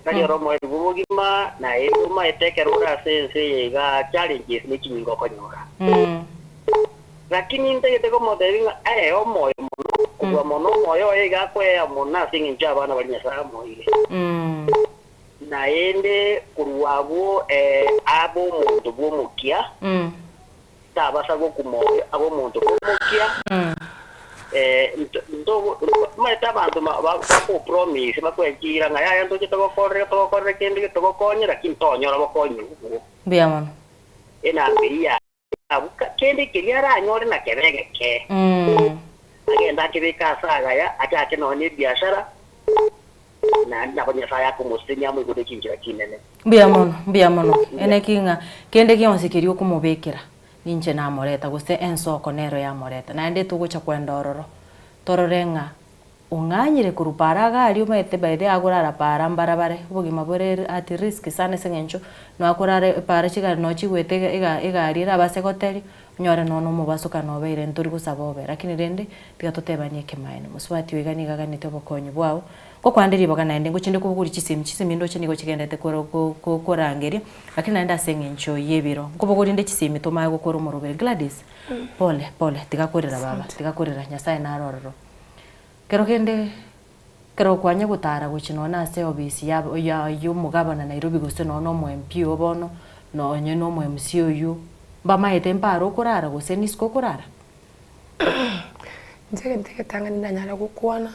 Kali oromo yali bogima na etuma etekerura sense yega challenges nikingo konyora. Lakini ndege ko modelinga omoyo kwa mono moyo yega kwa mona singin jabana balinya samo ile. Na ende kuruwabo abo muntu bwomukia. Tabasa go kumoyo abo muntu bwomukia. Ndo maita bantu bako promise bakwekira nga yaya ndo kitoko kende kitoko konye lakini tonyora bakonye. Biamono. Ena biya abuka kende kiliara anyore na kebege ke. Agenda kibika saga ya atake no ni biashara. na nabanya saya ko musenya mu gode kinjira kinene mbia mono ene kinga kende kionsikirio kumubikira ninche na moreta guste ensoko nero ya moreta na ende tugucha kwenda ororo tororenga unganyire kurupara gari umete baide agurara para mbarabare bugima bore at risk sana sengencho no akurare para chiga no chigwete igari rabase hoteli nyore nono mubasuka no beire nturi gusabobe lakini rende tigatotebanie kemaine muswati wigani gaganite bokonyo bwao ko kwandiri bagana ende nguchinde kubuguri chisimi ndo cheniko chigendete ko korangeri lakini naenda sengencho yebiro kubuguri nde chisimi tomaye gukora umurubere Gladys pole tigakorera baba tigakorera nyasaye narororo kero kwanye gutara guchinona ase obisi ya y'umugabana Nairobi guste no MP obono no onye no MC oyu bamaete mparo kurara guse nisko kurara ndege tanga ndanyara gukwana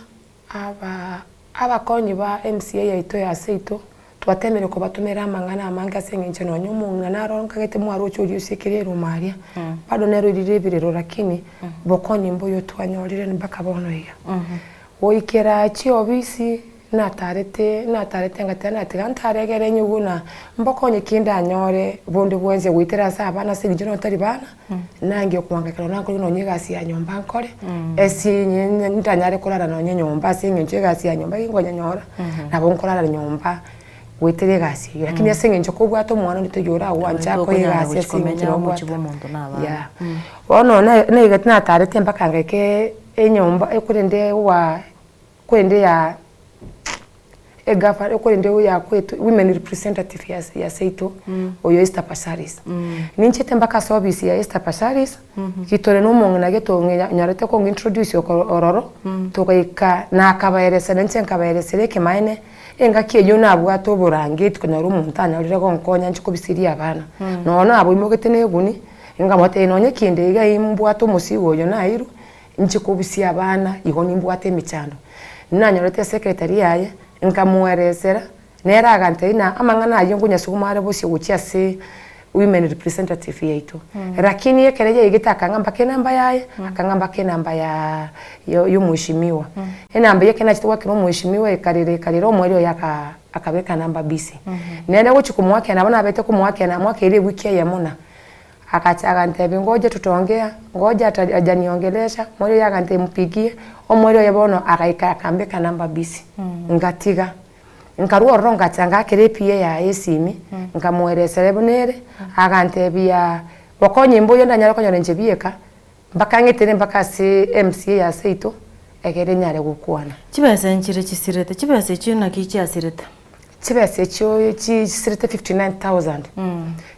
abakonyi ba MCA yaito ya seito twatemere ko batumera amangana amanga sengenche no nyumunga naronka gete mwaro cyo usikire rumaria bado nero riribiriro lakini bokonyi mboyo twanyorire mpaka bono iya oikera chi obisi natarete ngatana tigantaregere nyuguna mbokonyi kinda nyore bonde bwenze gwitera sabana sinjino tari bana nange kwangakira nako no nyegasi ya nyomba nkore esi ntanyare kurara no nyomba singenche gasi ya nyomba ingonya nyora nabo nkorara nyomba wetere gasi lakini yasengenje ko bwato mwana nditujura wanja ko yegasi yasengenje no bwato ya ono na igatina tarete mpaka ngeke enyomba ekurende wa kwende ya egafa ekurende ya kwetu women representative ya seito oyo Esther Passaris ninchete mpaka service ya Esther Passaris kitore no mongna geto nyarete ko introduce ororo tokaika na akabaeresa nche nkabaeresere kemaine enga kiyo nabwato burangiti kunyara umuntanya urire ko nkonya nchiko bisiri abana none abo imogete neguni enga mote nonye kinde iga imbwato musigo yo nairu nchiko bisi abana igo nimbwate michando nanyorete secretary yaye nkamueresera nera aganteina amangana ayo ngunya sukumare bosi guchiase women representative yaito lakini yekereje igita ngamba kenamba yaye akangamba kenamba ya yo muheshimiwa enamba yake na chitwa kino muheshimiwa ekarire omwelio yaka akabeka namba bisi nene guchikumwake nabona abete kumwake na mwake ile wiki ya mona akantebe ngoje tutongea ngoje ajaniongelesha mwelio yakante mpigie omwelio yabono akaika akambeka namba bisi ngatiga nkaruo ronga changa kerepie ya esimi nkamueresere bonere agantebia bokonye mboyo ndanyara konyore njebieka mpaka ngetere mpaka se MCA ya seito egere nyare gukwana chibese nchire chisirete chibese china kichi asirete chibese cyo chisirete 59000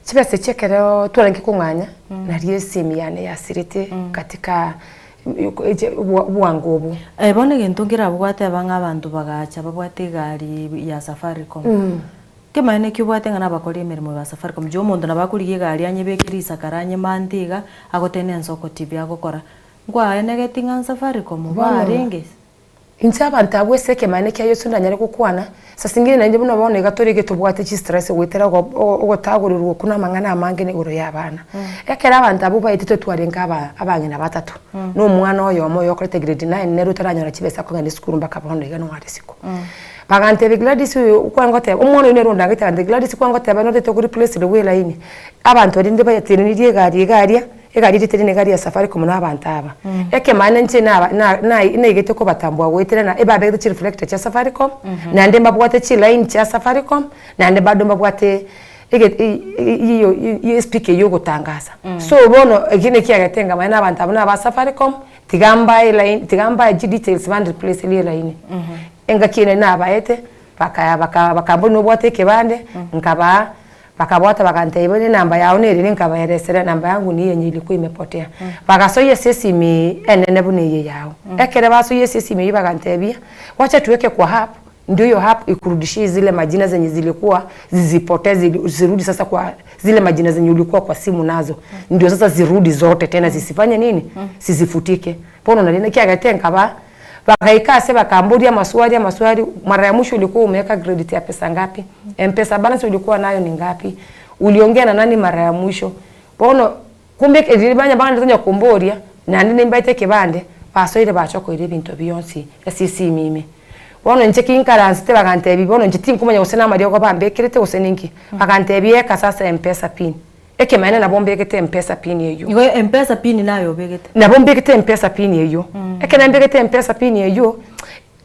chibese chekero turangi kunganya na riesimi yane ya sirete katika buangobu bone gentungira bwate banga abantu bagacha babwate gari ya Safaricom kemaine kibwate ngana bakori emirimo ya Safaricom jo mundu nabakuriye gari anyebekirisa karanye mantiga agotene ensoko TV agokora ngwa enegetinga Safaricom barenge inchaba ntabwese kemaine kya yosu ndanyare gukwana sasingire nanje buno bone gatorege tubwate chi stress wetera ogotagururwo kuna mangana amange ne uro yabana ekera abantu abo bayitete twarenga abangena batatu no mwana oyo moyo korete grade 9 nero taranyora chibesa ko ngani skuru mbaka bondo igano warisiko bagante Gladys ukwangote umwana ne ronda ngita Gladys kwangote banote to replace the way line abantu rinde bayatirinirie gari riterine gari ya Safaricom n'abantu aba ekemane nche na igete ko batambwa wetere na ebabe the reflector cha Safaricom na ndemba bwate chi line cha Safaricom na ndemba domba bwate iyo speak yo gutangaza so bono egine kiagatenga mana abantu abana ba Safaricom tigamba line tigamba details band replace ile line enga kine na abaete bakabona bwate kebande nkaba bakabwata bakantebone namba yawo neri nkabayeresera namba yangu niye nyilikuwa imepotea bakasoye sesimi enene buniye yawo ekere basoye sesimi bakantebia wacha tuweke kwa hapo ndio hiyo hapo ikurudishie zile majina zenye zilikuwa zizipoteze zirudi sasa kwa zile majina zenye ulikuwa kwa simu nazo ndio sasa zirudi zote tena zisifanye nini sizifutike pono nalina kiagatenga bakaikase bakamburia maswali mara ya mwisho ulikuwa umeweka credit ya pesa ngapi M-Pesa balance ulikuwa nayo ni ngapi uliongea na nani mara ya mwisho pono kumbe ilibanya banga ntonya kumboria na ndine mbaite kibande basoire bachoko ile bintu byonsi sisi mimi bono nche kinkaransi te bagantebi bono nche tinkumanya usena mario ko bambekirete useninki bagantebi eka sasa mpesa pin eke maana na bombekete mpesa pin yeyo iwe mpesa pin nayo begete na bombekete mpesa pin yeyo eke na mbekete mpesa pin yeyo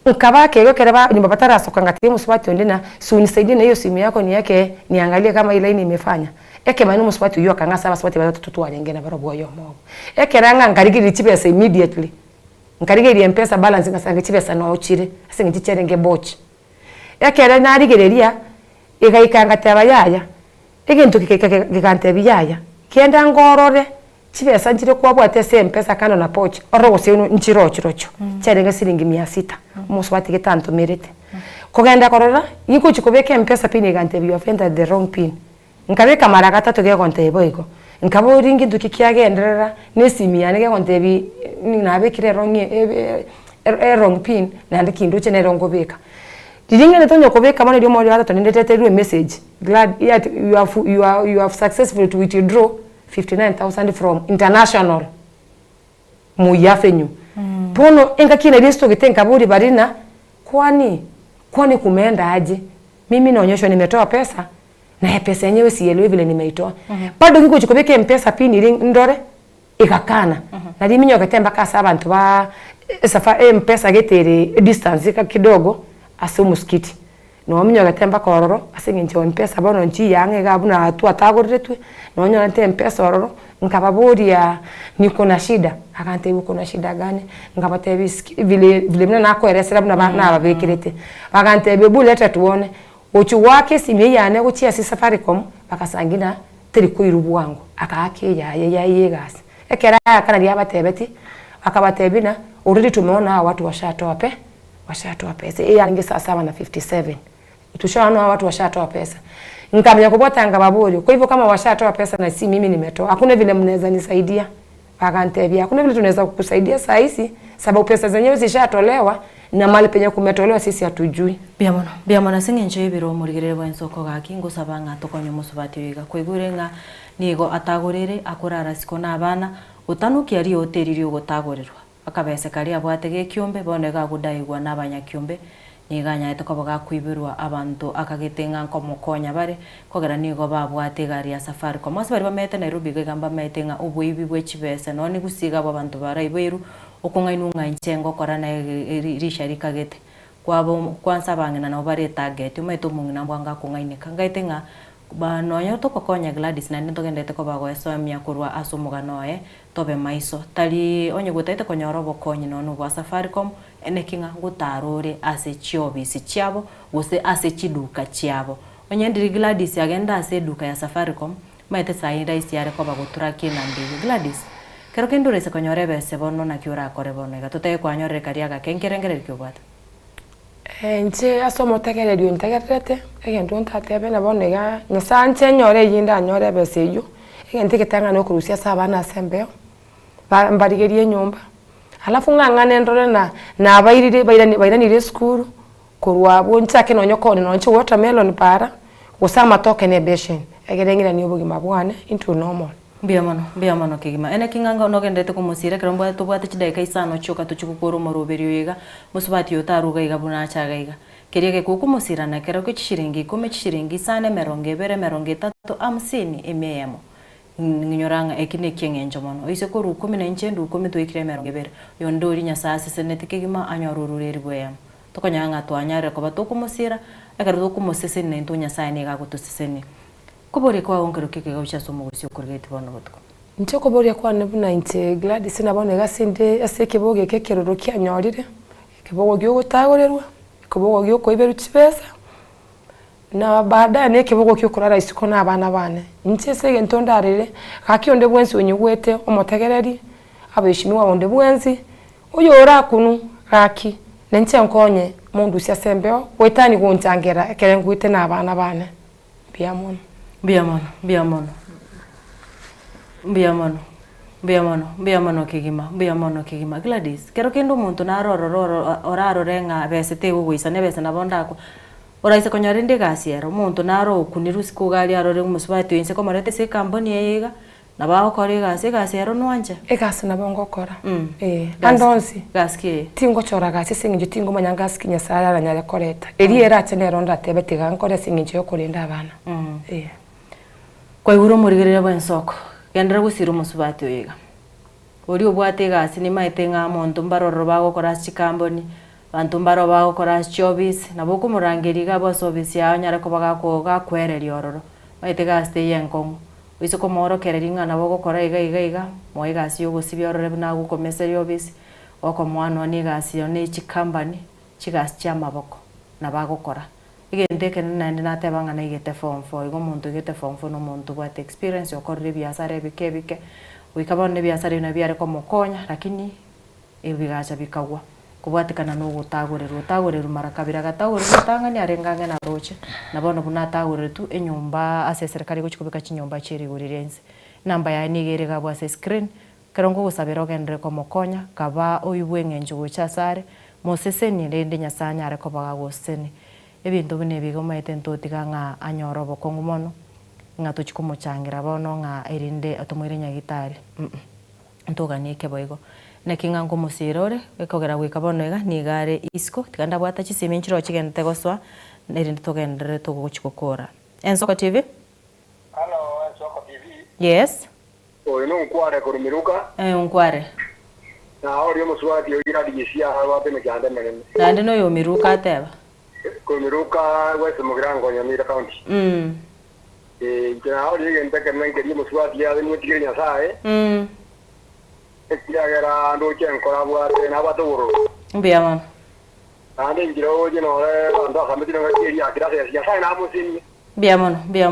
ukabake yo kereba ni babatara sokanga timu swati ondena sunisaidie na hiyo simu yako ni yake niangalie kama ile line imefanya eke maana muswati yo kanga saba swati batatu wanyengena barobo yo mo eke ranga ngarigiri chipesa immediately nkarigiri mpesa balance ngasanga chipesa no ochire asinga chicherenge boch yakera narigereria igaikanga tabayaya igintu kikante biyaya kenda ngorore chipesa njire kwa bwate se mpesa kano na poch oro gose nchiro chirocho cherenge siringi 600 muswati gitanto merete kugenda korora yiko chikobeke mpesa pin igante biyo fenda the wrong pin nkabeka mara gatatu ge konte boyiko nkabo ringi duki kiagenderera nesimi yanege konte bi ninabekire wrong wrong pin nandi kindu chene rongo beka didinga netonyo kobeka mana dio mori gatatu ndetete a message glad yet you have successfully to withdraw 59,000 from international muyafenyu pono enga kina listo gitenga buri barina kwani kumeenda aje mimi naonyeshwa nimetoa pesa na pesa yenyewe sielewi vile nimeitoa bado ngiko chikobeke mpesa pin ile ndore ikakana na liminyo gatemba kasa abantu ba safa mpesa getere distance kidogo ase muskiti no minyo gatemba kororo asinge ncho mpesa bono nchi yange gabuna atu atagoretwe no nyo nte mpesa ororo nkababuria niko na shida akante uko na shida gani ngabate vile mna nako eresera buna na babekirete akante bebuleta tuone uchu wake simi yane guchia si Safaricom bakasangina teri kuirubu wangu akake ya yegas ekera kana dia batebeti akabatebina already tumeona watu washatoa pesa yangi saa 7:57 tushaona watu washatoa pesa nikamya kubota ngababuri kwa hivyo kama washatoa pesa na si mimi nimetoa hakuna vile mnaweza nisaidia akantebia hakuna vile tunaweza kukusaidia saa hizi sababu pesa zenyewe zishatolewa na mali penye kumetolewa sisi hatujui biamona singe nje biro murigere bwensoko gaki ngusabanga tokonyo musubati yiga kwigurenga nigo atagurire akurara sikona abana utanuki ari hoteliri ugutagurirwa akabese kali abwatege kiumbe bonega gudaigwa nabanya kiumbe niganya etokoboga kwibirwa abantu akagetenga nkomukonya bare kogera nigo babwate gari ya Safaricom mose bari bamete Nairobi gamba metenga ubuibi bwechibese none gusiga abantu baraiberu okungainu ngaincengo korana risharika gete kwabo kwanza bangena no bare target umeto mungina bwanga kungainika ngaitenga banonyo tokokonya Gladys na ntogendete ko bago esomya kurwa asumuganoe tobe maiso tali onye gutaite konyorobo konyi nonu bwa Safaricom enekinga gutarore ase chiobisi chiabo gose ase chiduka chiabo onye ndiri Gladys agenda ase duka ya Safaricom maite sainda isiare ko bagutura kinandi Gladys kero kendure se konyorebe se bono na kiura kore bono gatote kwanyorere kariaga kenkerengere kyobata nche asomo tegererio ntegerete egento ntatebe na bonega nyasanche nyore yinda nyore beseyo egente ketanga no kurusia sabana asembeo mbarigerie nyumba alafu ngangane ndore na abairire bairani school kurwa boncha ke nonyo kone nonche watermelon para usama toke ne beshen egerengira ni obugi mabwane into normal biamano kigima ene kinganga nogendete kumusira kerombo tubwate chidaika isano choka tuchukukuru moruberio yiga musubati yotaruga iga buna chaga iga keriege kukumusira na kero kichishiringi kume sane meronge bere meronge 350 emeyemo nginyoranga ekine kengenjo mono ise koru 10 ndu 10 twikire meronge bere yondori nyasase senete kigima anyorurureri bweyamo tokonyanga twanyare ko batukumusira ekero tukumusese nento nyasane ga gutusesene kubori kwa ongero kike gaucha somo gusyo kurgete bono botko nchoko bori kwa nebuna inte Gladys na bono gasinde ase kiboge kekeroro kyanyorire kibogo gyo gutagorerwa kibogo gyo koiberu chipesa na baada ne kibogo kyo kurara isiko na abana bane nche sege ntondarire kakionde bwensi onyugwete omotegereri abeshimiwa onde bwensi uyo ora kunu kaki nenche nkonye mundu sia sembeo wetani guntangera kerengwite na abana bane biamono kigima Gladys kero kendo muntu na oraro renga besete gugwisa ne bese na bondako oraise konyarinde gasiero muntu na ro kunirusi kugali arore umusubati yense ko marete se company yega na bagokora egasi ero nwanje egasi nabo ngokora andonsi gaski tingo chora gasi singinje tingo manya gaski Nyasaye aranyare koreta eri erache nero ndatebe tiga nkore singinje yo kurinda abana kwa iguru murigerera bwensoko gendera gusira umusubati oyiga ori obwate gasi ni maite nga muntu mbaroro bagokora chikamboni bantu mbaro bagokora chobis nabo kumurangiriga bo service ya nyare ko bagakoga kwereria ororo maite gasi yenkongo wiso ko moro kereringa nabo gokora iga moi gasi yo gusibya orore na gukomeseri obis oko mwana ni gasi yo ni chikambani chigasi cha maboko na bagokora igende nende natebanga na igete form 4 igo muntu igete form 4 no muntu bwa experience yokorire biasara bike wikabone biasara na biare ko mukonya lakini ibigacha bikagwa kubwatikana no gutagurira marakabira gatagurira tangani arenganga na roche nabono bunatagurira tu enyumba ase serikali guchikubika chinyumba chiri gurirense namba ya nigere gabwa ase screen karongo gusabira ogendere ko mukonya kaba oyubwengenje guchasare moseseni rende Nyasaye are ko bagagosene ebintu bine bigo maite ntotiga nga anyoro bokongu mono nga tuchikumuchangira bono nga erinde atomwire nyagitari ntoganike boigo nekinga ngomusirore ekogera gwika bono ega nigare isko tikanda bwata chisime nchiro chigende goswa erinde togendere toguchikokora Ensoko TV. Hello Ensoko TV. Yes Oino unkware kurumiruka unkware na ori muswati yogira digisia wape mekande menene nande no yomiruka ateba kumiruka wese mugirango Nyamira county jana ori yente kemen keri muswati ya ni tigire Nyasaye ekiyagera ndo chenkora bwate na batoro mbia mama ande ngiro jino ndo akamedino ngiri ya kirase ya Nyasaye na musini mbia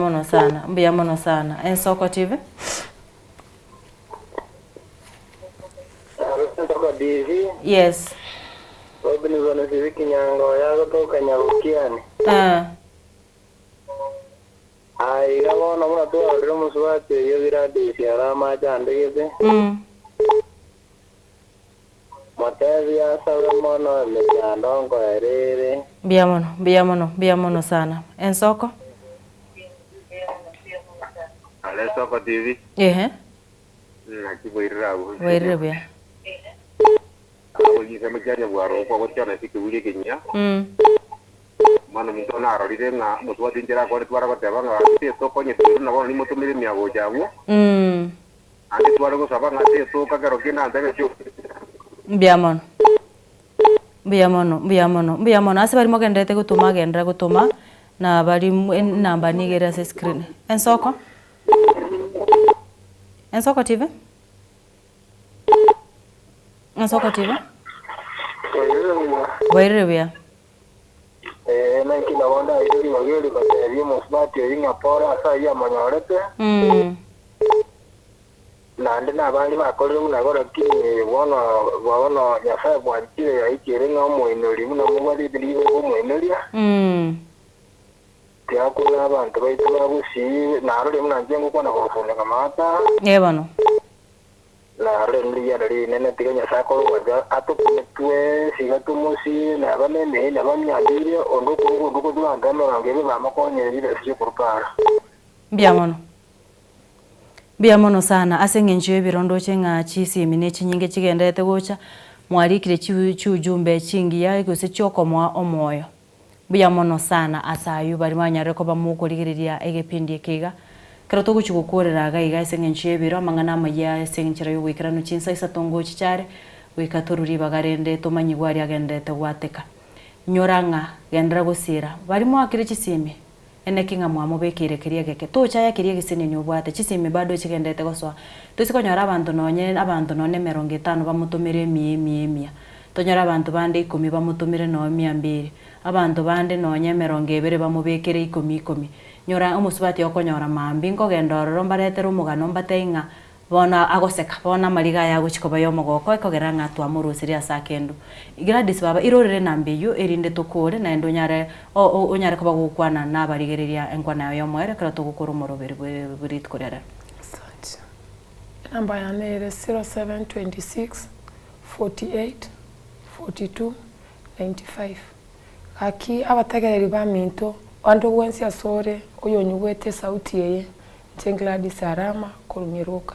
mono sana Ensoko TV. Yes. Robin zone siviki nyango yago toka nyarukiani. Ai gabona muna tu adro muswate yogira disi arama jandegete. Matevi ya Salomono mejandongo erere. Mbia mono sana. Ensoko? Ensoko TV. Nakiboirira abo. Boirira. Oyi sama janya waro ko ko tana sikuli kenya. Mano mito na rorire na muswati njera ko twara ko teba nga to ko nyetu na ni moto mire mya go jawo. Andi twara ko saba na to ka garo kina ande chu. Mbia mono ase bari mogendete gutuma gendera gutuma na bari namba nigera se screen. Ensoko TV. Ensoko TV. Boirira. Na kila wanda ili wageli kwa tevi musbati yinga pora asa ya manyorete. Na ndina bali bakore muna gora kini wono Nyasaye bwanchire ya ikirenga mu inori muna mubali bili go mu inoria. Tia kuna abantu baitu babusi na role muna njengo kwa na kufuna kamata. Bano. La role ya dari nene tiga Nyasaye ko waja atokumtwe siga tumusi na banene na bamyandire ondo ko tulangano ngebe bamakonye ile sije kurupara. Mbia mono sana ase ngenje ebirondo chenga chisimi ne chinyinge chigendete gocha mwarikire chujumbe chingiya igose chokomwa omoyo. Mbia mono sana asayu bari manyare ko bamukorigereria egepindi ekiga kero to guchugukorera gaiga ase ngenje ebiro mangana maya ase ngenjira yo wikira no chinsa isatongo chichare wikatururi bagarende tomanyigwari agendete gwateka nyoranga gendera gusira bari mwakire chisimi enekinga mwamo bekire kiria geke tocha ya kiria gisene ni obwate chisimi bado chigendete goswa tusikonyora abantu none 50 bamutumire mia tonyora abantu bande 10 bamutumire no 200 abantu bande nonye 20 bamubekere 10 nyora omusubati okonyora mambi ngogendororo mbaretero mugano mbateinga bona agoseka bona mariga ya guchikoba yo mogoko ekogera ngatu amurusiria sakendo Gladys baba irorere nambiyu erinde tukure na ndonyare onyare kuba gukwana nabarigereria enkwana yo mwere kara tugukuru morobere burit korera namba ya nere 0726 48 42 95 aki abatagereri ba minto andu gwensi asore oyonyugwete sauti yeye Gladys Arama Kurunyiruka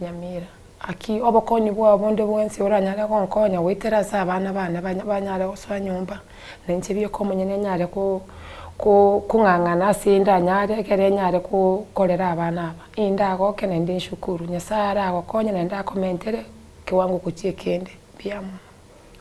Nyamira aki obokonyi bwa bonde bwensi oranyale konkonya witera sa abana banyale oswa nyumba nenche byo komunyene nyale ko kungangana sinda nyale kere nyale ko kolera abana aba inda go kene ndi shukuru nyasara go konya nenda komentere kiwango kuchie kende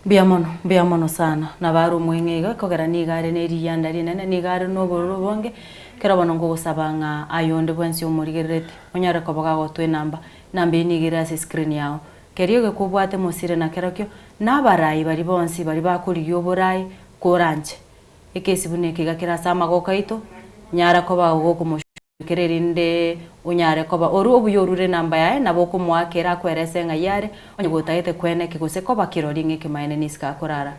biamono sana na baru mwengega kogera nigare neriyanda rinene nigare no bororo bonge kera bono ngo gusabanga ayonde bwensi umurigerete onyare koboga gotwe namba inigira ase screen yao keriyo gekubwate musire na kerakyo nabarayi bari bonsi bari bakuriyo borayi koranje ekesi buneke gakira sama gokaito nyara koba gokumushukererinde unyare koba oru obuyorure namba yae nabo kumwakera kwerese ngayare onyugotayete kwene kigose koba kiroringe kimaene niska korara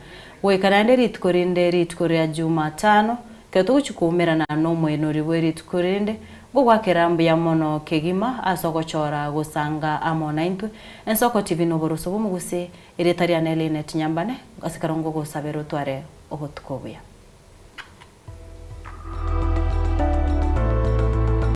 wekanande ritkorinde ritkoria Jumatano keto chukumera na no mweno ribweri tukorinde gogwakera ya mono kegima asogochora gusanga amona intwe ensoko TV no boroso bumuguse iretarianele net nyambane asikarongo gosabero tware obotukobuya